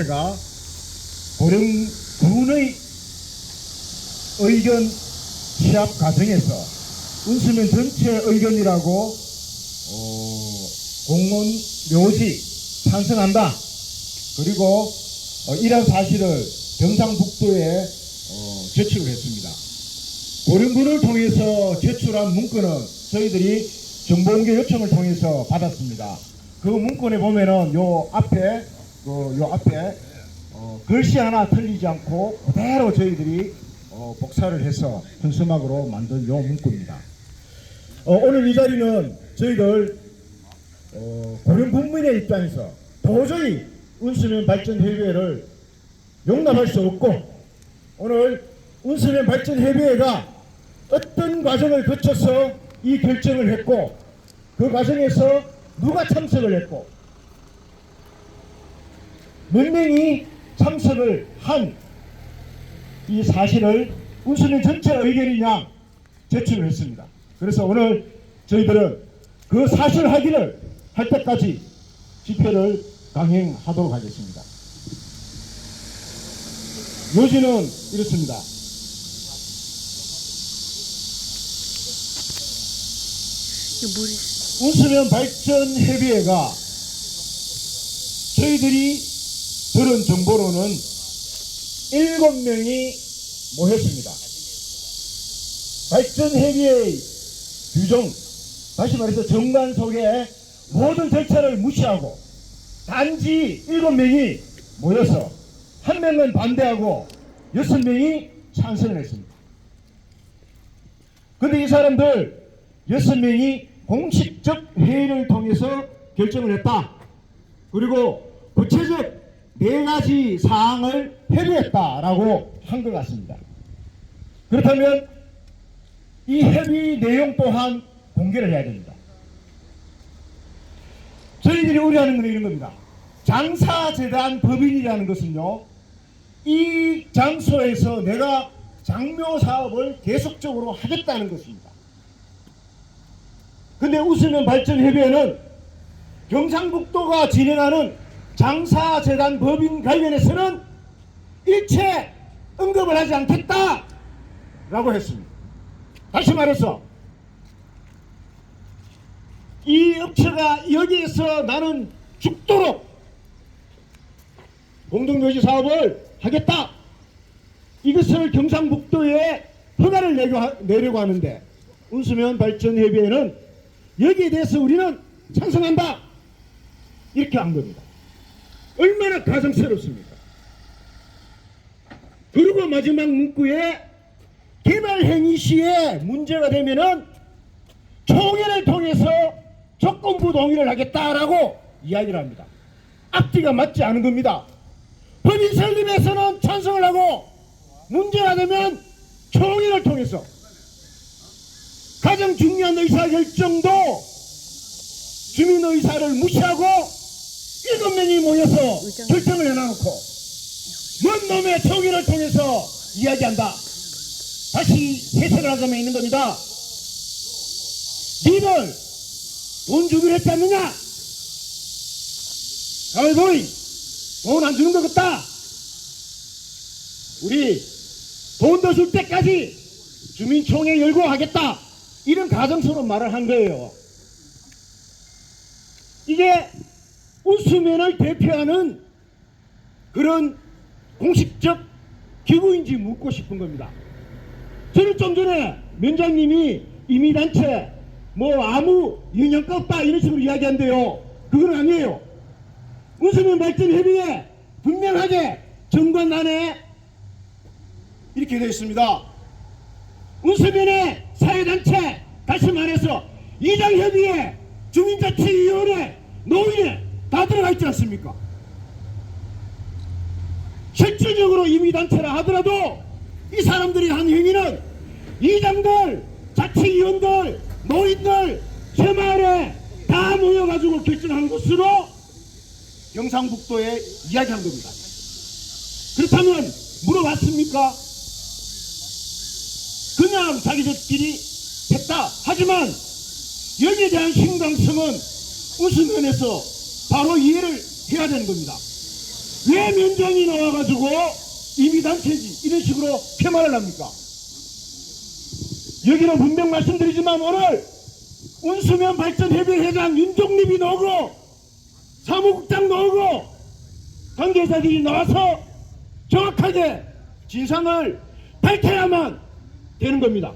전체가 고령군의 의견 취합 과정에서 운수면 전체 의견이라고 공원 묘지 찬성한다. 그리고 이런 사실을 경상북도에 제출을 했습니다. 고령군을 통해서 제출한 문건은 저희들이 정보공개 요청을 통해서 받았습니다. 그 문건에 보면은 요 앞에 글씨 하나 틀리지 않고 그대로 저희들이 복사를 해서 현수막으로 만든 요 문구입니다. 오늘 이 자리는 저희들 고령군민의 입장에서 도저히 운수면 발전협의회를 용납할 수 없고, 오늘 운수면 발전협의회가 어떤 과정을 거쳐서 이 결정을 했고, 그 과정에서 누가 참석을 했고 몇 명이 참석을 한 이 사실을 운수면 전체 의견이냐 제출을 했습니다. 그래서 오늘 저희들은 그 사실 확인을 할 때까지 집회를 강행하도록 하겠습니다. 요지는 이렇습니다. 운수면 발전협의회가 저희들이 들은 정보로는 7명이 모였습니다. 발전협의회의 규정, 다시 말해서 정관 속의 모든 절차를 무시하고 단지 7명이 모여서 1명은 반대하고 6명이 찬성을 했습니다. 그런데 이 사람들 6명이 공식적 회의를 통해서 결정을 했다. 그리고 구체적 4가지 사항을 협의했다라고 한 것 같습니다. 그렇다면 이 협의 내용 또한 공개를 해야 됩니다. 저희들이 우려하는 건 이런 겁니다. 장사재단 법인이라는 것은요, 이 장소에서 내가 장묘 사업을 계속적으로 하겠다는 것입니다. 근데 운수면 발전협의회는 경상북도가 진행하는 장사재단 법인 관련해서는 일체 언급을 하지 않겠다 라고 했습니다. 다시 말해서 이 업체가 여기에서 나는 죽도록 공동묘지 사업을 하겠다, 이것을 경상북도에 허가를 내려고 하는데 운수면 발전협의회는 여기에 대해서 우리는 찬성한다 이렇게 한 겁니다. 얼마나 가정스럽습니까? 그리고 마지막 문구에 개발행위 시에 문제가 되면은 총회를 통해서 조건부 동의를 하겠다라고 이야기를 합니다. 앞뒤가 맞지 않은 겁니다. 법인 설립에서는 찬성을 하고 문제가 되면 총회를 통해서 가장 중요한 의사결정도 주민의사를 무시하고 7명이 모여서 결정을 해놔놓고 뭔 놈의 총회를 통해서 이야기한다. 다시 해석을 하자면 있는 겁니다. 니들 돈 주기로 했지 않느냐? 가만히 돈 안 주는 것 같다. 우리 돈 더 줄 때까지 주민총회 열고 하겠다. 이런 가정스러운 말을 한 거예요. 이게 운수면을 대표하는 그런 공식적 기구인지 묻고 싶은 겁니다. 저는 좀 전에 면장님이 임의단체 뭐 아무 영향가 없다 이런 식으로 이야기한대요. 그건 아니에요. 운수면 발전협의회 분명하게 정관안에 이렇게 되어 있습니다. 운수면의 사회단체, 다시 말해서 이장협의회, 주민자치위원회, 노인회 다 들어가 있지 않습니까? 실질적으로 임의단체라 하더라도 이 사람들이 한 행위는 이장들, 자치위원들, 노인들, 새마을에 다 모여가지고 결정한 것으로 경상북도에 이야기한 겁니다. 그렇다면 물어봤습니까? 그냥 자기들끼리 했다. 하지만 여기에 대한 심각성은 운수면에서 바로 이해를 해야 되는 겁니다. 왜 면장이 나와가지고 이미단체지 이런 식으로 폄하를 합니까? 여기는 분명 말씀드리지만 오늘 운수면 발전협의 회장 윤종립이 나오고 사무국장 나오고 관계자들이 나와서 정확하게 진상을 밝혀야만 되는 겁니다.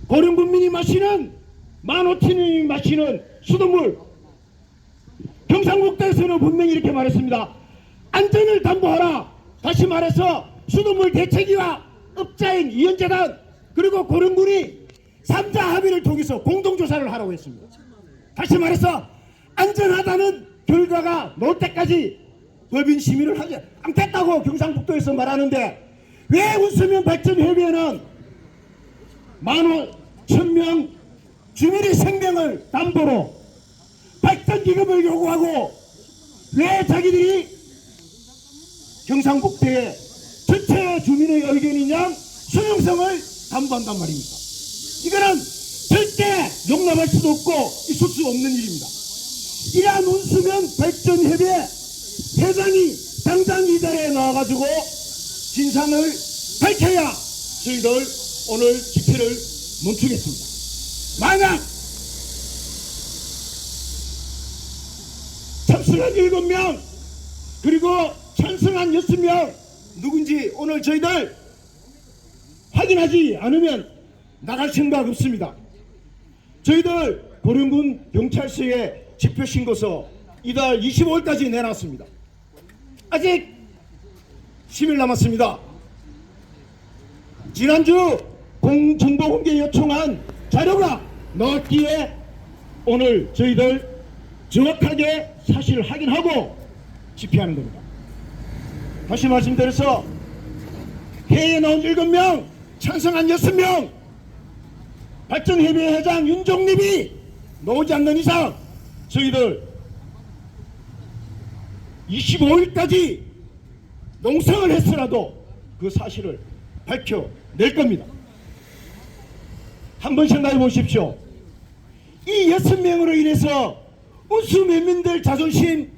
고령군민이 마시는 15,000원이 마시는 수돗물, 경상북도에서는 분명히 이렇게 말했습니다. 안전을 담보하라. 다시 말해서 수돗물 대책위와 업자인 이현재단 그리고 고령군이 3자 합의를 통해서 공동조사를 하라고 했습니다. 다시 말해서 안전하다는 결과가 나올 때까지 법인 심의를 하지 않겠다고 경상북도에서 말하는데 왜 운수면 발전협의회는 15,000명 주민의 생명을 담보로 발전기금을 요구하고 왜 자기들이 경상북도의 전체 주민의 의견이냐 수용성을 담보한단 말입니까? 이거는 절대 용납할 수도 없고 있을 수 없는 일입니다. 이러한 운수면 발전협의회 회장이 당장 이 자리에 나와가지고 진상을 밝혀야 저희들 오늘 집회를 멈추겠습니다. 만약 참석한 7명 그리고 찬성한 6명 누군지 오늘 저희들 확인하지 않으면 나갈 생각 없습니다. 저희들 고령군 경찰서에 집회신고서 이달 25일까지 내놨습니다. 아직 10일 남았습니다. 지난주 정보공개 요청한 자료가 나왔기에 오늘 저희들 정확하게 사실을 확인하고 집회하는 겁니다. 다시 말씀드려서 회의에 나온 7명, 찬성한 6명, 발전협의회 회장 윤종립이 나오지 않는 이상 저희들 25일까지 농성을 했으라도 그 사실을 밝혀낼 겁니다. 한번 생각해 보십시오. 이 6명으로 인해서 운수면민들 자존심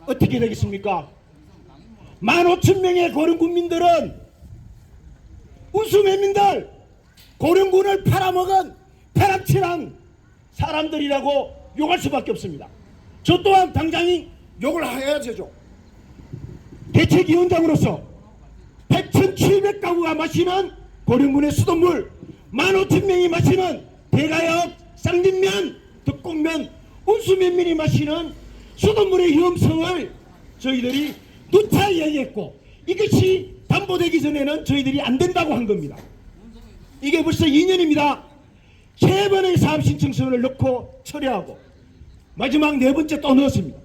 어떻게 되겠습니까? 15,000명의 고령군민들은 운수면민들 고령군을 팔아먹은 페람치랑 사람들이라고 욕할 수밖에 없습니다. 저 또한 당장이 욕을 해야 되죠. 대책위원장으로서 8,700가구가 마시는 고령군의 수돗물 15,000명이 마시는 대가역, 쌍린면, 덕곡면, 운수면민이 마시는 수돗물의 위험성을 저희들이 누차 이야기했고 이것이 담보되기 전에는 저희들이 안 된다고 한 겁니다. 이게 벌써 2년입니다. 3번의 사업신청서를 넣고 처리하고 마지막 4번째 또 넣었습니다.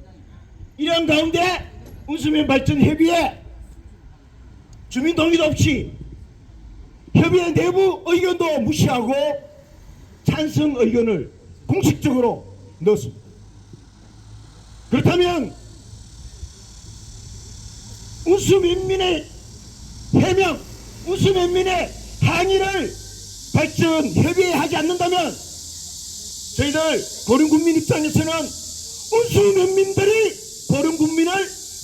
이런 가운데 운수면 발전협의회 주민 동의도 없이 협의회 내부 의견도 무시하고 찬성 의견을 공식적으로 넣었습니다. 그렇다면 운수면민의 해명, 운수면민의 항의를 발전협의회에 하지 않는다면 저희들 고령군민 입장에서는 운수면민들이 고령군민을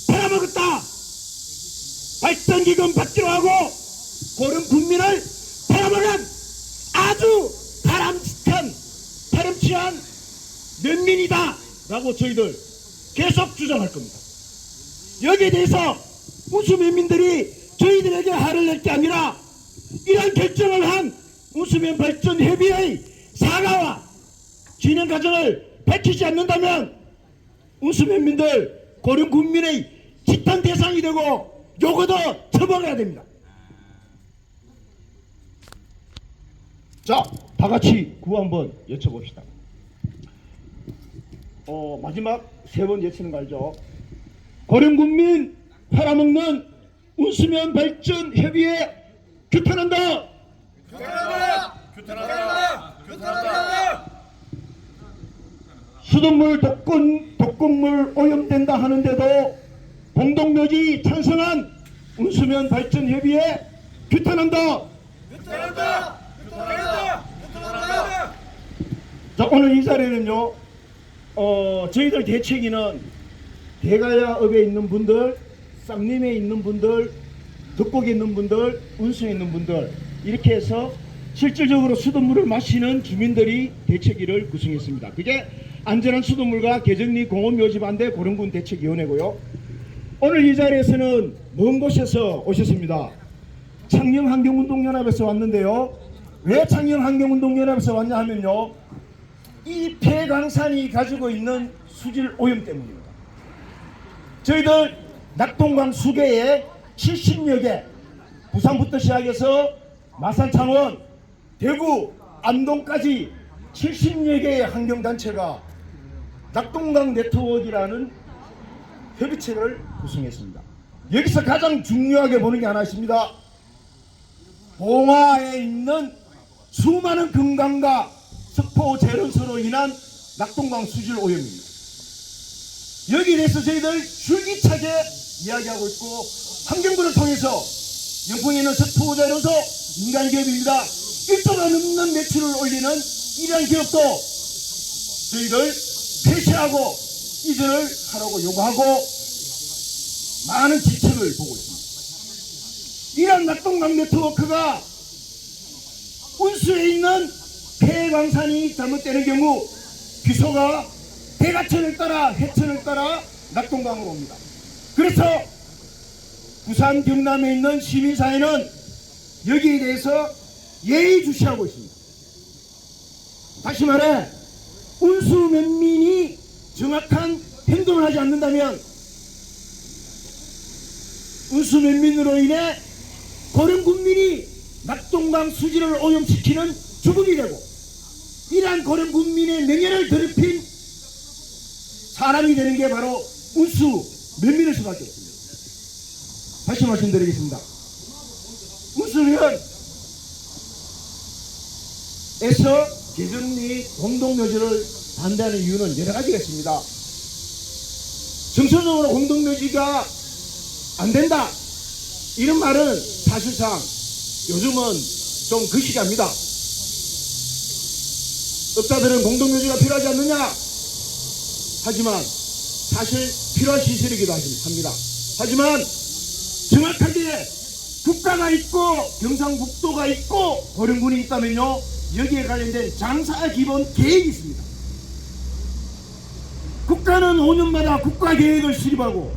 팔아먹었다. 발전기금 받기로 하고 고령군민을 팔아먹은 아주 바람직한 면민이다 라고 저희들 계속 주장할 겁니다. 여기에 대해서 운수면민들이 저희들에게 화를 낼 게 아니라 이러한 결정을 한 운수면 발전협의회의 사과와 진행 과정을 밝히지 않는다면 운수면민들 고령군민의 집단 대상이 되고 요거도 처벌해야 됩니다. 자, 다 같이 구호 한번 외쳐봅시다. 마지막 3번 외치는 거 알죠? 고령군민 팔아먹는 운수면 발전협의회 규탄한다. 규탄한다. 규탄한다. 규탄한다. 수돗물 독극물 오염된다 하는데도 공동묘지 찬성한 운수면 발전협의회 규탄한다. 규탄한다. 규탄한다. 규탄한다. 자, 오늘 이 자리는요, 저희들 대책위는 대가야읍에 있는 분들, 쌍림에 있는 분들, 덕곡에 있는 분들, 운수에 있는 분들, 이렇게 해서 실질적으로 수돗물을 마시는 주민들이 대책위를 구성했습니다. 그게 안전한 수돗물과 계정리 공원묘지반대 고령군 대책위원회고요. 오늘 이 자리에서는 먼 곳에서 오셨습니다. 창녕환경운동연합에서 왔는데요. 왜 창녕환경운동연합에서 왔냐 하면요, 이 폐광산이 가지고 있는 수질 오염 때문입니다. 저희들 낙동강 수계에 70여 개, 부산부터 시작해서 마산, 창원, 대구, 안동까지 70여 개의 환경단체가 낙동강 네트워크라는 협의체를 구성했습니다. 여기서 가장 중요하게 보는 게 하나 있습니다. 봉화에 있는 수많은 금강과 석포 재련소로 인한 낙동강 수질 오염입니다. 여기에 대해서 저희들 줄기차게 이야기하고 있고, 환경부를 통해서 영풍에 있는 석포 재련소 민간기업입니다. 1조가 넘는 매출을 올리는 이러한 기업도 저희들 폐쇄하고 이전을 하라고 요구하고 많은 지책을 보고 있습니다. 이러한 낙동강 네트워크가 운수에 있는 폐광산이 잘못되는 경우 비소가 대가천을 따라 해천을 따라 낙동강으로 옵니다. 그래서 부산 경남에 있는 시민사회는 여기에 대해서 예의주시하고 있습니다. 다시 말해 운수 면민이 정확한 행동을 하지 않는다면 운수 면민으로 인해 고령군민이 낙동강 수질을 오염시키는 주범이 되고, 이러한 고령군민의 명예를 더럽힌 사람이 되는 게 바로 운수 면민일 수밖에 없습니다. 다시 말씀드리겠습니다. 운수위원회에서 계정리 공동묘지를 반대하는 이유는 여러 가지가 있습니다. 정서적으로 공동묘지가 안 된다, 이런 말은 사실상 요즘은 좀 거시기합니다. 업자들은 공동묘지가 필요하지 않느냐 하지만 사실 필요한 시설이기도 합니다. 하지만 정확하게 국가가 있고 경상북도가 있고 고령군이 있다면요, 여기에 관련된 장사 기본 계획이 있습니다. 국가는 5년마다 국가계획을 수립하고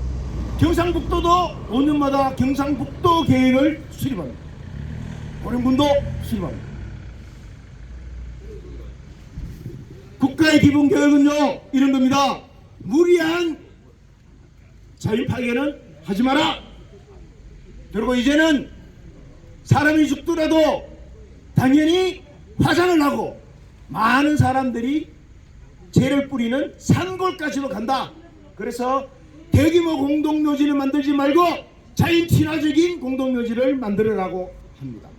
경상북도도 5년마다 경상북도 계획을 수립합니다. 고령군도 수립합니다. 국가의 기본 계획은요, 이런 겁니다. 무리한 자율 파괴는 하지 마라. 그리고 이제는 사람이 죽더라도 당연히 화장을 하고 많은 사람들이 죄를 뿌리는 산골까지도 간다. 그래서 대규모 공동묘지를 만들지 말고 자연 친화적인 공동묘지를 만들어라고 합니다.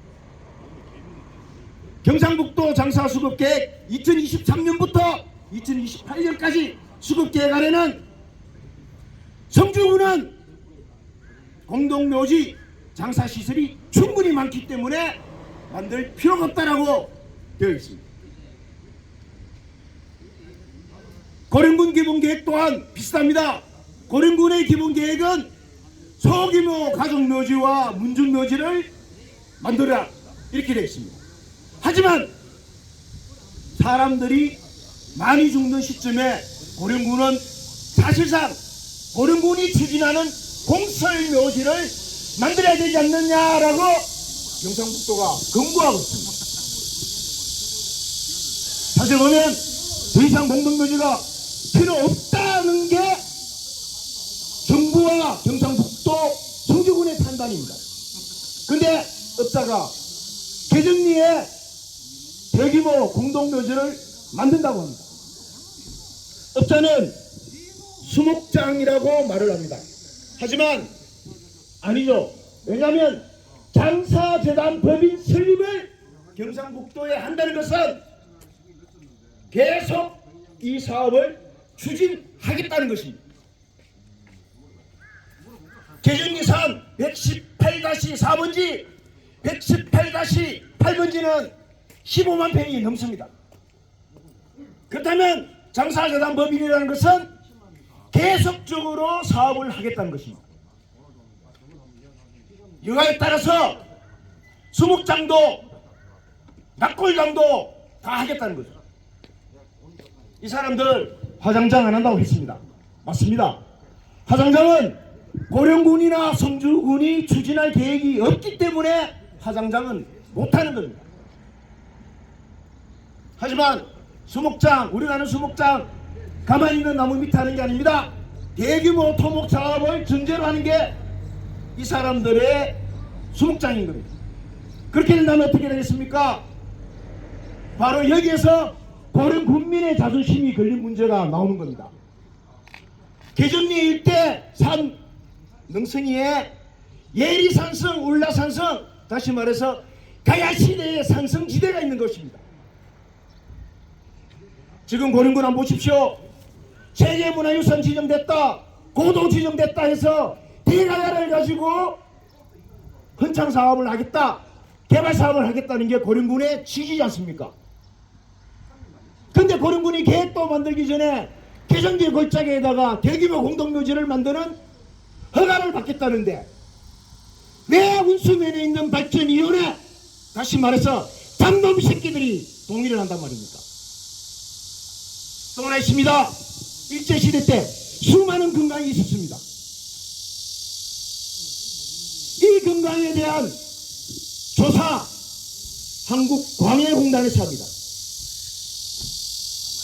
경상북도 장사수급계획 2023년부터 2028년까지 수급계획 안에는 성주군은 공동묘지 장사시설이 충분히 많기 때문에 만들 필요가 없다라고 되어 있습니다. 고령군 기본계획 또한 비슷합니다. 고령군의 기본계획은 소규모 가족묘지와 문중묘지를 만들어라, 이렇게 되어 있습니다. 하지만 사람들이 많이 죽는 시점에 고령군은 사실상 고령군이 추진하는 공설묘지를 만들어야 되지 않느냐라고 경상북도가 권고하고 있습니다. 사실 보면 더 이상 공동묘지가 필요 없다는 게 정부와 경상북도 성주군의 판단입니다. 근데 업자가 계정리에 대규모 공동묘지를 만든다고 합니다. 업자는 수목장이라고 말을 합니다. 하지만 아니죠. 왜냐하면 장사재단 법인 설립을 경상북도에 한다는 것은 계속 이 사업을 추진하겠다는 것입니다. 계정리사안 118-4번지 118-8번지는 15만 평이 넘습니다. 그렇다면 장사재단 법인이라는 것은 계속적으로 사업을 하겠다는 것입니다. 이거에 따라서 수목장도 낙골장도 다 하겠다는 거죠. 이 사람들 화장장 안 한다고 했습니다. 맞습니다. 화장장은 고령군이나 성주군이 추진할 계획이 없기 때문에 화장장은 못하는 겁니다. 하지만 수목장, 우리가 아는 수목장 가만히 있는 나무 밑에 하는 게 아닙니다. 대규모 토목 작업을 전제로 하는 게 이 사람들의 수목장인 겁니다. 그렇게 된다면 어떻게 되겠습니까? 바로 여기에서 고령 군민의 자존심이 걸린 문제가 나오는 겁니다. 계전리 일대 산 능성리에 예리산성, 울라산성, 다시 말해서 가야시대의 산성지대가 있는 것입니다. 지금 고령군 한번 보십시오. 세계문화유산 지정됐다, 고도 지정됐다 해서 대가야를 가지고 헌창 사업을 하겠다, 개발 사업을 하겠다는 게 고령군의 취지지 않습니까? 근데 고령군이 계획도 만들기 전에 계정지 골짜기에다가 대규모 공동묘지를 만드는 허가를 받겠다는데 왜 운수면에 있는 발전위원회, 다시 말해서 잡놈 새끼들이 동의를 한단 말입니까? 또 하나 있습니다. 일제시대 때 수많은 금강이 있었습니다. 이 금강에 대한 조사 한국광해공단에서 합니다.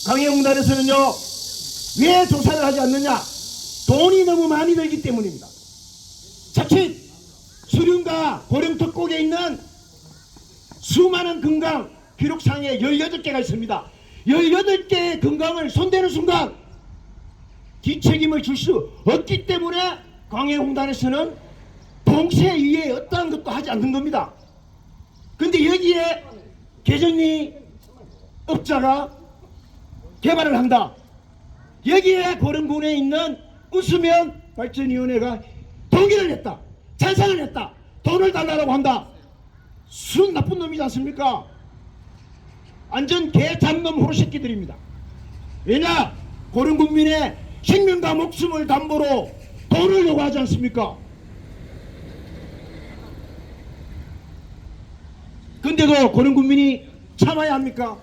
광해공단에서는요, 왜 조사를 하지 않느냐? 돈이 너무 많이 들기 때문입니다. 자칫 수륜과 고령특곡에 있는 수많은 금강, 기록상에 18개가 있습니다. 18개의 금강을 손대는 순간 뒷책임을 줄 수 없기 때문에 광해공단에서는 동세 위에 어떠한 것도 하지 않는 겁니다. 근데 여기에 계정리 업자가 개발을 한다. 여기에 고령군에 있는 웃으면 발전위원회가 동의를 했다, 찬성을 했다, 돈을 달라고 한다. 순 나쁜 놈이지 않습니까? 완전 개잡놈 호로새끼들입니다. 왜냐? 고령군민의 생명과 목숨을 담보로 돈을 요구하지 않습니까? 근데도 고령군민이 참아야 합니까?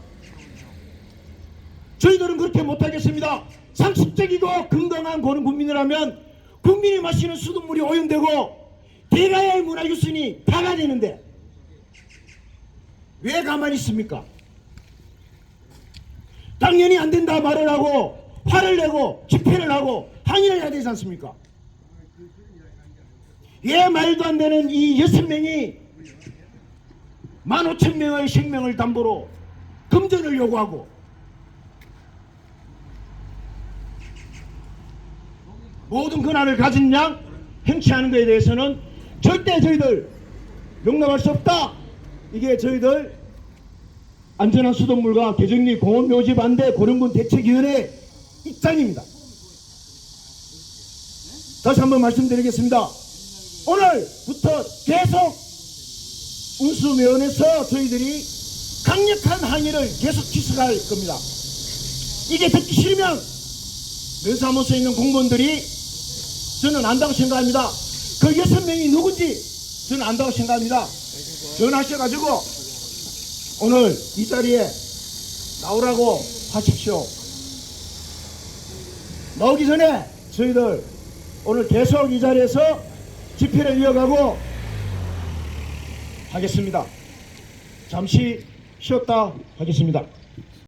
저희들은 그렇게 못하겠습니다. 상식적이고 건강한 고령군민이라면 국민이 마시는 수돗물이 오염되고 대가야의 문화유산이 파괴되는데 왜 가만히 있습니까? 당연히 안 된다 말을 하고 화를 내고 집회를 하고 항의를 해야 되지 않습니까? 왜 말도 안 되는 이 6명이 15,000명의 생명을 담보로 금전을 요구하고 모든 권한을 가진 양 행치하는 것에 대해서는 절대 저희들 용납할 수 없다. 이게 저희들 안전한 수돗물과 계정리 공원묘지 반대 고령군 대책위원회 입장입니다. 다시 한번 말씀드리겠습니다. 오늘부터 계속 운수면에서 저희들이 강력한 항의를 계속 지속할 겁니다. 이게 듣기 싫으면 면사무소에 있는 공무원들이 저는 안다고 생각합니다. 그 6명이 누군지 저는 안다고 생각합니다. 전화하셔가지고 오늘 이 자리에 나오라고 하십시오. 나오기 전에 저희들 오늘 계속 이 자리에서 집회를 이어가고 하겠습니다. 잠시 쉬었다 하겠습니다.